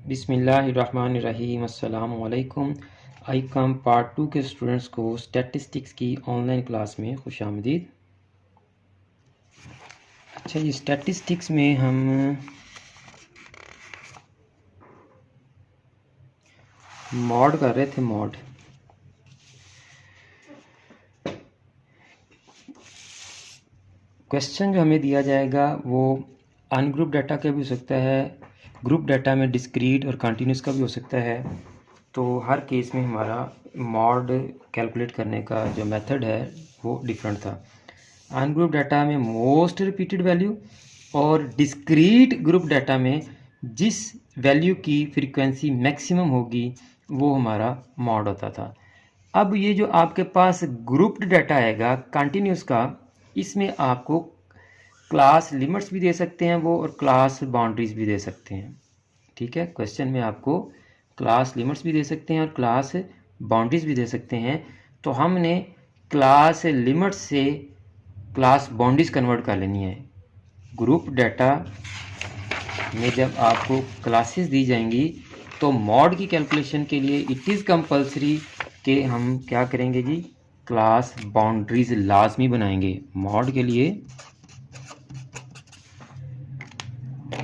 बिस्मिल्लाहिर्रहमानिर्रहीम अस्सलामु अलैकुम। आईकॉम पार्ट 2 के स्टूडेंट्स को स्टैटिस्टिक्स की ऑनलाइन क्लास में खुशामदीद। अच्छा जी, स्टैटिस्टिक्स में हम मॉड कर रहे थे। मॉड क्वेश्चन जो हमें दिया जाएगा वो अनग्रुप डाटा का भी हो सकता है, ग्रुप डाटा में डिस्क्रीट और कंटिन्यूस का भी हो सकता है। तो हर केस में हमारा मॉड कैलकुलेट करने का जो मेथड है वो डिफरेंट था। अनग्रुप डाटा में मोस्ट रिपीटेड वैल्यू और डिस्क्रीट ग्रुप डाटा में जिस वैल्यू की फ्रीक्वेंसी मैक्सिमम होगी वो हमारा मॉड होता था। अब ये जो आपके पास ग्रुप्ड डाटा आएगा कंटिन्यूस का, इसमें आपको क्लास लिमिट्स भी दे सकते हैं वो, और क्लास बाउंड्रीज भी दे सकते हैं। ठीक है, क्वेश्चन में आपको क्लास लिमिट्स भी दे सकते हैं और क्लास बाउंड्रीज भी दे सकते हैं। तो हमने क्लास लिमिट्स से क्लास बाउंड्रीज कन्वर्ट कर लेनी है। ग्रुप डाटा में जब आपको क्लासेस दी जाएंगी तो मॉड की कैलकुलेशन के लिए इट इज़ कंपलसरी कि हम क्या करेंगे जी, क्लास बाउंड्रीज लाजमी बनाएंगे। मॉड के लिए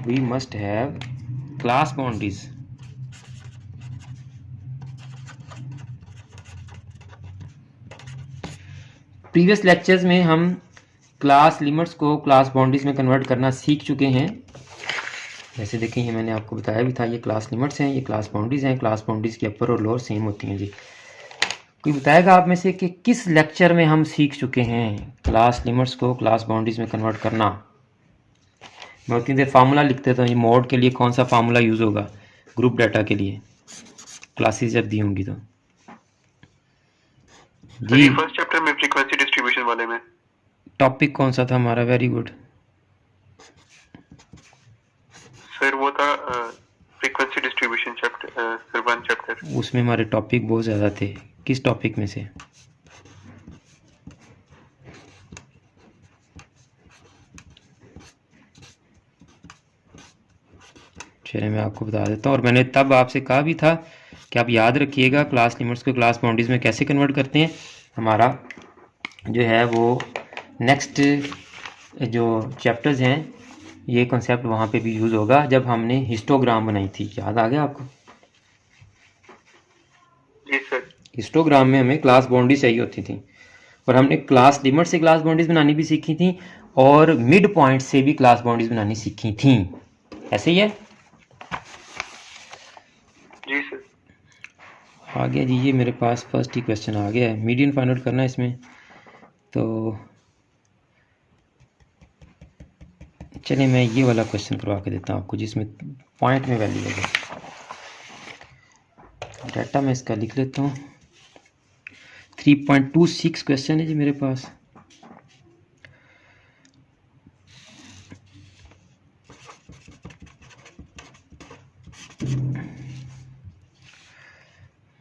we must have class boundaries. Previous lectures में हम क्लास लिमिट्स को क्लास बाउंड्रीज में कन्वर्ट करना सीख चुके हैं। जैसे देखें, ये मैंने आपको बताया भी था, ये क्लास लिमिट्स हैं, ये क्लास बाउंड्रीज हैं। क्लास बाउंड्रीज की अपर और लोअर सेम होती हैं जी। कोई बताएगा आप में से कि किस लेक्चर में हम सीख चुके हैं क्लास लिमिट्स को क्लास बाउंड्रीज में कन्वर्ट करना? मैं उतनी देर फार्मूला लिख देता हूँ। ये मॉड के लिए कौन सा फार्मूला यूज़ होगा ग्रुप डाटा के लिए, क्लासेस जब दी होंगी तो जी। फर्स्ट चैप्टर में फ्रीक्वेंसी डिस्ट्रीब्यूशन वाले में टॉपिक कौन सा था हमारा? वेरी गुड सर, वो था frequency distribution chapter, sir 1 chapter. उसमें हमारे टॉपिक बहुत ज़्यादा थे। किस टॉपिक में से? चलिए मैं आपको बता देता हूँ। और मैंने तब आपसे कहा भी था कि आप याद रखिएगा क्लास लिमिट्स को क्लास बाउंड्रीज में कैसे कन्वर्ट करते हैं। हमारा जो है वो नेक्स्ट जो चैप्टर्स हैं ये कॉन्सेप्ट वहाँ पे भी यूज़ होगा जब हमने हिस्टोग्राम बनाई थी। याद आ गया आपको? जी सर। हिस्टोग्राम में हमें क्लास बाउंड्रीज चाहिए होती थी और हमने क्लास लिमिट से क्लास बाउंड्रीज बनानी भी सीखी थी और मिड पॉइंट से भी क्लास बाउंड्रीज बनानी सीखी थी। ऐसे ही है जी सर। आ गया जी। ये मेरे पास फर्स्ट ही क्वेश्चन आ गया है। मीडियन फाइंड आउट करना है इसमें। तो चलिए मैं ये वाला क्वेश्चन करवा के देता हूँ आपको जिसमें पॉइंट में वैल्यू है। डाटा मैं इसका लिख लेता हूँ। 3.26 क्वेश्चन है जी मेरे पास।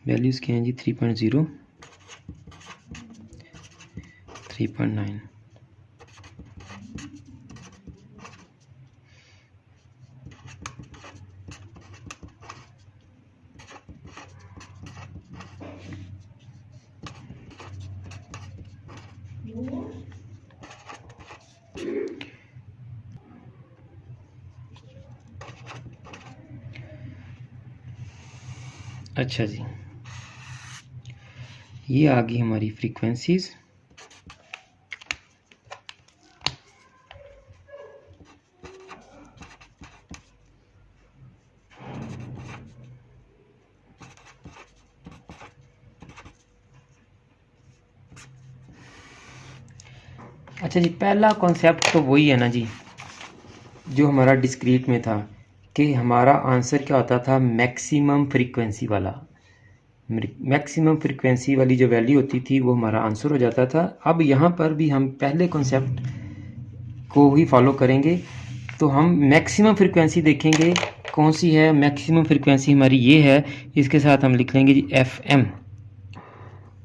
वैल्यूज़ क्या हैं जी? 3.0, 3.9। अच्छा जी, ये आ गई हमारी फ्रीक्वेंसीज। अच्छा जी, पहला कॉन्सेप्ट तो वही है ना जी जो हमारा डिस्क्रीट में था कि हमारा आंसर क्या होता था? मैक्सिमम फ्रीक्वेंसी वाला। मैक्सिमम फ्रीक्वेंसी वाली जो वैल्यू होती थी वो हमारा आंसर हो जाता था। अब यहाँ पर भी हम पहले कॉन्सेप्ट को ही फॉलो करेंगे। तो हम मैक्सिमम फ्रीक्वेंसी देखेंगे कौन सी है। मैक्सिमम फ्रीक्वेंसी हमारी ये है, इसके साथ हम लिख लेंगे जी FM।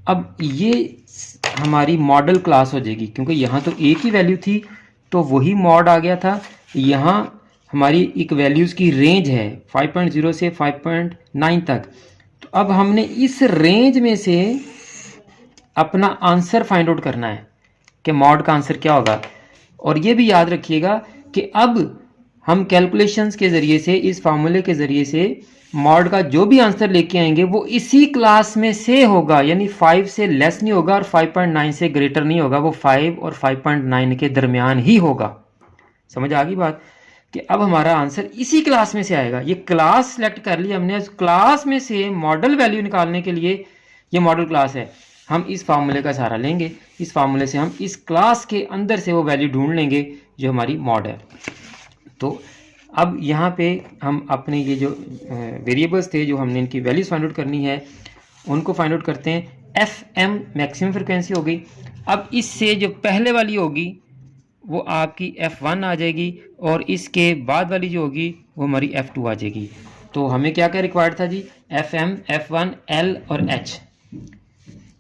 अब ये हमारी मॉडल क्लास हो जाएगी क्योंकि यहाँ तो एक ही वैल्यू थी तो वही मॉड आ गया था। यहाँ हमारी एक वैल्यूज़ की रेंज है 5.0 से 5.9 तक। तो अब हमने इस रेंज में से अपना आंसर फाइंड आउट करना है कि मॉड का आंसर क्या होगा। और ये भी याद रखिएगा कि अब हम कैलकुलेशंस के ज़रिए से, इस फार्मूले के ज़रिए से मॉड का जो भी आंसर लेके आएंगे वो इसी क्लास में से होगा, यानी 5 से लेस नहीं होगा और 5.9 से ग्रेटर नहीं होगा, वो 5 और 5.9 के दरमियान ही होगा। समझ आ गई बात कि अब हमारा आंसर इसी क्लास में से आएगा। ये क्लास सेलेक्ट कर ली हमने, उस क्लास में से मॉडल वैल्यू निकालने के लिए ये मॉडल क्लास है, हम इस फार्मूले का सहारा लेंगे। इस फार्मूले से हम इस क्लास के अंदर से वो वैल्यू ढूंढ लेंगे जो हमारी मॉड है। तो अब यहाँ पे हम अपने ये जो वेरिएबल्स थे जो हमने इनकी वैल्यूज फाइंड आउट करनी है उनको फाइंड आउट करते हैं। FM मैक्सिमम फ्रिक्वेंसी हो गई। अब इससे जो पहले वाली होगी वो आपकी F1 आ जाएगी और इसके बाद वाली जो होगी वो हमारी F2 आ जाएगी। तो हमें क्या क्या रिक्वायर्ड था जी, FM, F1, L और H।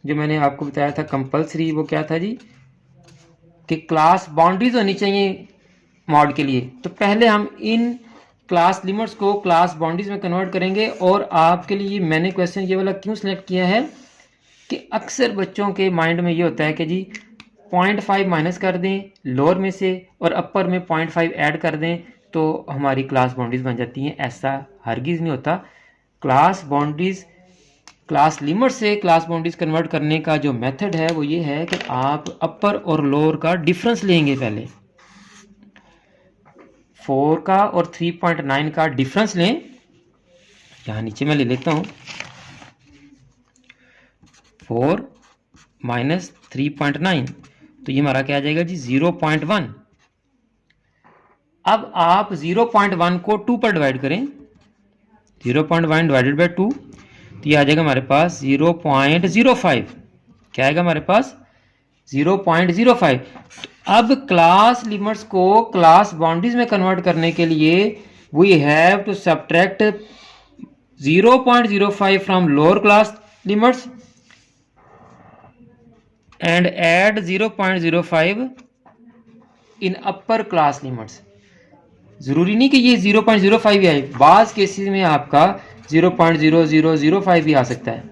जो मैंने आपको बताया था कंपल्सरी, वो क्या था जी कि क्लास बाउंड्रीज होनी चाहिए मॉड के लिए। तो पहले हम इन क्लास लिमिट्स को क्लास बाउंड्रीज में कन्वर्ट करेंगे। और आपके लिए मैंने क्वेश्चन ये वाला क्यों सिलेक्ट किया है कि अक्सर बच्चों के माइंड में ये होता है कि जी 0.5 माइनस कर दें लोअर में से और अपर में 0.5 ऐड कर दें तो हमारी क्लास बाउंड्रीज बन जाती हैं। ऐसा हरगिज़ नहीं होता। क्लास बाउंड्रीज, क्लास लिमिट से क्लास बाउंड्रीज कन्वर्ट करने का जो मेथड है वो ये है कि आप अपर और लोअर का डिफरेंस लेंगे। पहले 4 का और 3.9 का डिफरेंस लें। यहाँ नीचे मैं ले लेता हूँ 4 माइनस 3.9, तो ये हमारा क्या आ जाएगा जी 0.1। अब आप 0.1 को 2 पर डिवाइड करें, 0.1 डिवाइडेड बाई 2, तो ये आ जाएगा हमारे पास 0.05। क्या आएगा हमारे पास 0.05। अब क्लास लिमिट्स को क्लास बाउंड्रीज में कन्वर्ट करने के लिए we have to subtract 0.05 from lower class limits and add 0.05 in upper class limits। जरूरी नहीं कि ये 0.05 ही आए, बाज केसेस में आपका 0.0005 भी आ सकता है।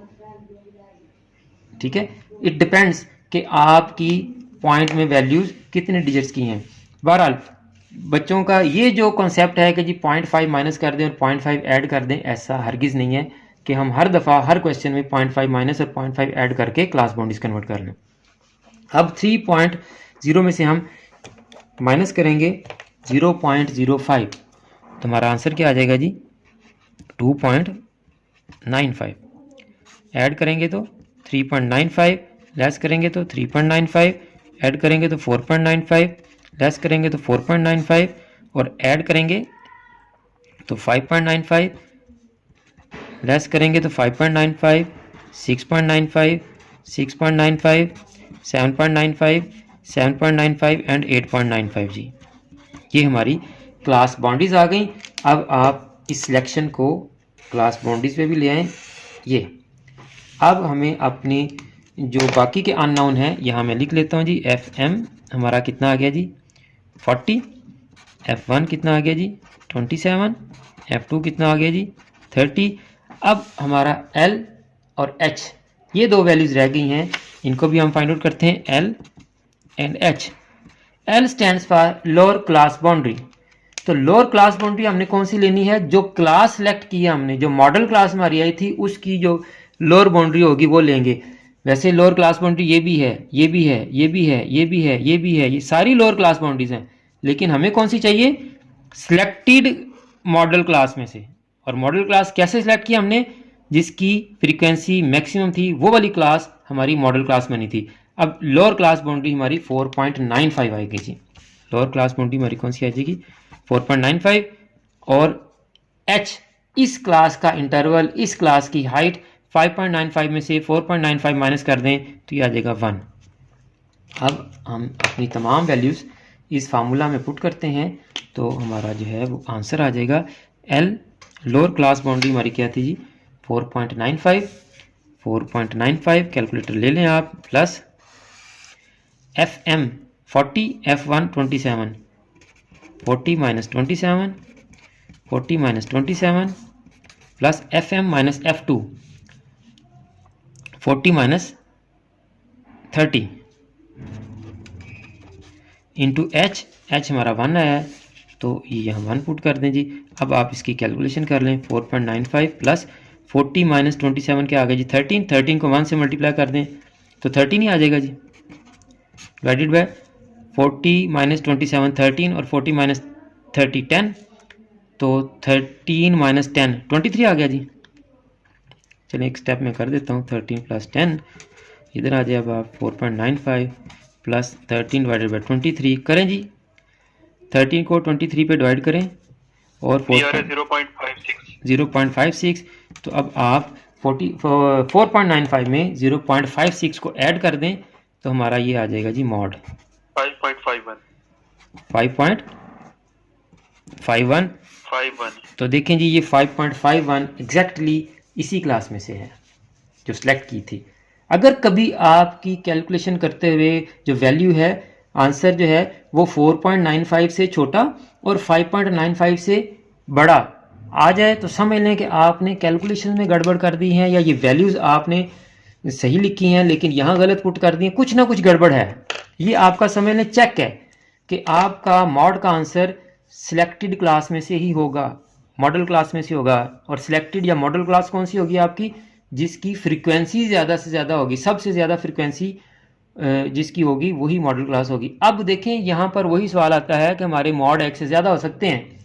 ठीक है, इट डिपेंड्स कि आपकी पॉइंट में वैल्यूज कितने डिजिट्स की हैं। बहरहाल बच्चों का ये जो कॉन्सेप्ट है कि जी 0.5 माइनस कर दें और 0.5 ऐड कर दें, ऐसा हरगिज़ नहीं है कि हम हर दफ़ा हर क्वेश्चन में 0.5 माइनस और 0.5 ऐड करके क्लास बाउंड्रीज कन्वर्ट कर लें। अब 3.0 में से हम माइनस करेंगे 0.05, तो हमारा आंसर क्या आ जाएगा जी 2.95। ऐड करेंगे तो 3.95, लेस करेंगे तो 3.95, ऐड करेंगे तो 4.95, लेस करेंगे तो 4.95 और ऐड करेंगे तो 5.95, लेस करेंगे तो 5.95, 6.95, 6.95, 7.95, 7.95 एंड 8.95 जी। ये हमारी क्लास बाउंड्रीज आ गई। अब आप इस सिलेक्शन को क्लास बाउंड्रीज पे भी ले आएँ। ये अब हमें अपनी जो बाकी के अननोन हैं यहाँ मैं लिख लेता हूँ जी। FM हमारा कितना आ गया जी 40, F1 कितना आ गया जी 27, F2 कितना आ गया जी 30। अब हमारा L और H ये दो वैल्यूज़ रह गई हैं, इनको भी हम फाइंड आउट करते हैं L and H। L stands for lower class boundary. तो लोअर क्लास बाउंड्री हमने कौन सी लेनी है, जो क्लास सेलेक्ट किया हमने, जो मॉडल क्लास हमारी आई थी उसकी जो लोअर बाउंड्री होगी वो लेंगे। वैसे लोअर क्लास बाउंड्री ये भी है, ये भी है, ये भी है, ये भी है, ये भी है, ये सारी लोअर क्लास बाउंड्रीज हैं, लेकिन हमें कौन सी चाहिए सिलेक्टेड मॉडल क्लास में से। और मॉडल क्लास कैसे सिलेक्ट किया हमने, जिसकी फ्रीक्वेंसी मैक्सिमम थी वो वाली क्लास हमारी मॉडल क्लास बनी थी। अब लोअर क्लास बाउंड्री हमारी 4.95 आएगी जी। लोअर क्लास बाउंड्री हमारी कौन सी आ जाएगी 4.95 और H इस क्लास का इंटरवल, इस क्लास की हाइट 5.95 में से 4.95 माइनस कर दें तो ये आ जाएगा 1। अब हम अपनी तमाम वैल्यूज़ इस फार्मूला में पुट करते हैं तो हमारा जो है वो आंसर आ जाएगा। L लोअर क्लास बाउंड्री हमारी क्या थी जी 4.95, 4.95 कैलकुलेटर ले लें आप, plus FM 40, F1 27, 40 minus 27 40 minus 27 plus FM minus F2 40 minus 30 into H हमारा 1 आया है, तो ये यहाँ 1 पुट कर दें जी। अब आप इसकी कैलकुलेशन कर लें, 4.95 प्लस 40 माइनस 27 क्या आ गया जी 13 को 1 से मल्टीप्लाई कर दें तो 13 ही आ जाएगा जी, डिवाइडेड बाय 40 माइनस 27 13 और 40 माइनस 30 10, तो 13 माइनस 10 23 आ गया जी। चलिए एक स्टेप में कर देता हूँ, 13 प्लस 10 इधर आ जाए। अब आप 4.95 प्लस 13 डिवाइडेड बाई 23 करें जी, 13 को 23 पे डिवाइड करें और 0.56। तो अब आप 4.95 में 0.56 को ऐड कर दें तो हमारा ये आ जाएगा जी मॉड 5.51। तो देखें जी ये 5.51 एग्जैक्टली इसी क्लास में से है जो सिलेक्ट की थी। अगर कभी आपकी कैलकुलेशन करते हुए जो वैल्यू है, आंसर जो है वो 4.95 से छोटा और 5.95 से बड़ा आ जाए तो समझ लें कि आपने कैलकुलेशन में गड़बड़ कर दी है, या ये वैल्यूज़ आपने सही लिखी हैं लेकिन यहाँ गलत पुट कर दी हैं, कुछ ना कुछ गड़बड़ है। ये आपका समझ लें चेक है कि आपका मॉड का आंसर सिलेक्टेड क्लास में से ही होगा, मॉडल क्लास में से होगा। और सिलेक्टेड या मॉडल क्लास कौन सी होगी आपकी, जिसकी फ्रीक्वेंसी ज़्यादा से ज़्यादा होगी, सबसे ज़्यादा फ्रीक्वेंसी जिसकी होगी वही मॉडल क्लास होगी। अब देखें यहाँ पर वही सवाल आता है कि हमारे मॉड एक से ज़्यादा हो सकते हैं।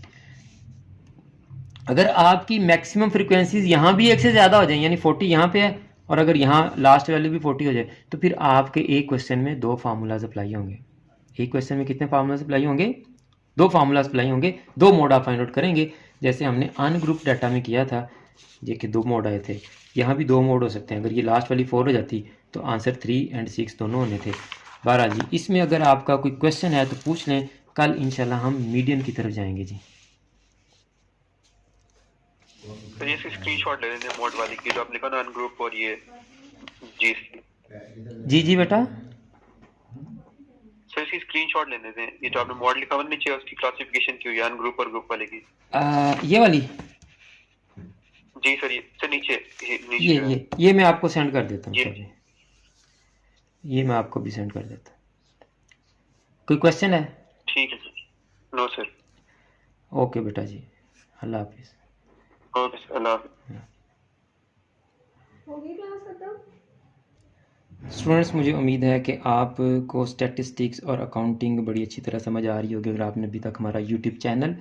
अगर आपकी मैक्सिमम फ्रीक्वेंसीज यहाँ भी एक से ज़्यादा हो जाए, यानी 40 यहाँ पे है और अगर यहाँ लास्ट वैल्यू भी 40 हो जाए, तो फिर आपके एक क्वेश्चन में 2 फार्मूलाज अप्लाई होंगे। एक क्वेश्चन में कितने फार्मूलाज अप्लाई होंगे, 2 फार्मूलाज अप्लाई होंगे, 2 मोड आप फाइंड आउट करेंगे, जैसे हमने अनग्रुप डाटा में किया था। देखिए 2 मोड आए थे, यहाँ भी 2 मोड हो सकते हैं। अगर ये लास्ट वाली 4 हो जाती तो आंसर 3 और 6 दोनों होने थे। बहरहाल जी, इसमें अगर आपका कोई क्वेश्चन है तो पूछ लें, कल इंशाल्लाह हम मीडियन की तरफ जाएंगे जी। तो ये स्क्रीनशॉट ले लेते हैं मोड वाली की, जो आप लिखा ना अनग्रुप और ये जी बेटा सर इसकी स्क्रीनशॉट ले लेते हैं। ये जो आपने मॉड लिखा हुआ नीचे उसकी क्लासिफिकेशन की हुई है अनग्रुप और ग्रुप वाले की, ये वाली जी सर। ये सर नीचे ये मैं आपको सेंड कर देता हूँ, ये मैं आपको भी सेंड कर देता हूँ। कोई क्वेश्चन है? ठीक है सर। No sir. ओके बेटा जी, अल्लाह हाफिज़। ओके सर, अल्लाह हाफिज़। होगी क्लास खत्म? स्टूडेंट्स, मुझे उम्मीद है कि आपको स्टैटिस्टिक्स और अकाउंटिंग बड़ी अच्छी तरह समझ आ रही होगी। अगर आपने अभी तक हमारा यूट्यूब चैनल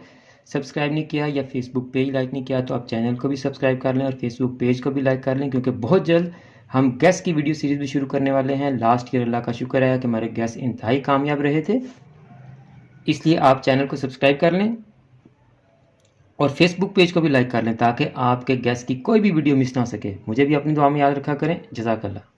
सब्सक्राइब नहीं किया या फेसबुक पेज लाइक नहीं किया तो आप चैनल को भी सब्सक्राइब कर लें और फेसबुक पेज को भी लाइक कर लें, क्योंकि बहुत जल्द हम गैस की वीडियो सीरीज़ भी शुरू करने वाले हैं। लास्ट ईयर अल्लाह का शुक्र है कि हमारे गैस इंतहाई कामयाब रहे थे, इसलिए आप चैनल को सब्सक्राइब कर लें और फेसबुक पेज को भी लाइक कर लें ताकि आपके गैस की कोई भी वीडियो मिस ना हो सके। मुझे भी अपनी दुआ में याद रखा करें। जज़ाकल्लाह।